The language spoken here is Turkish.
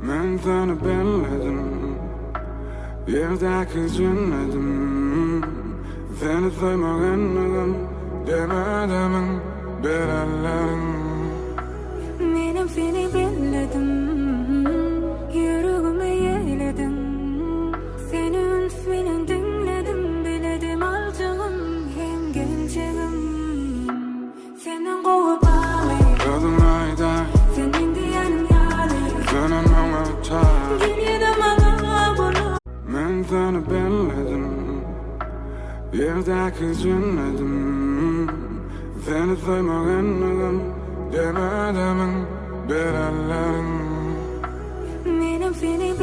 Ben sana belledim, yerdeki cennetim. Seni sevmegendim, demedemin bir ellerin. Menim seni belledim, yüreğime yeyledim. Senin ismini dinledim, biledim alacağım hem geleceğim. Senin kovup ağlayıp, Kadın ayda, senin diyenin yalayıp, senin bana çağır. dünyada bana bunu. Ben sana belledim, yerdeki cennetim. Seni sevmegendim, demedemin bir ellerin. Menim seni